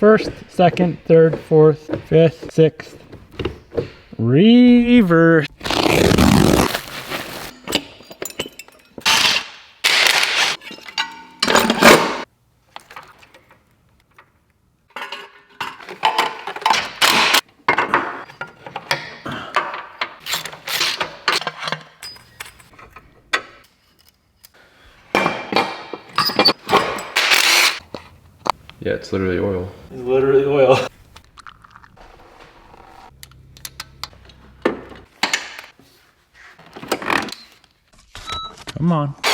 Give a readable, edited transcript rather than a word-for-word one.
first, second, third, fourth, fifth, sixth. Reverse. Yeah, it's literally oil. It's literally oil. Come on.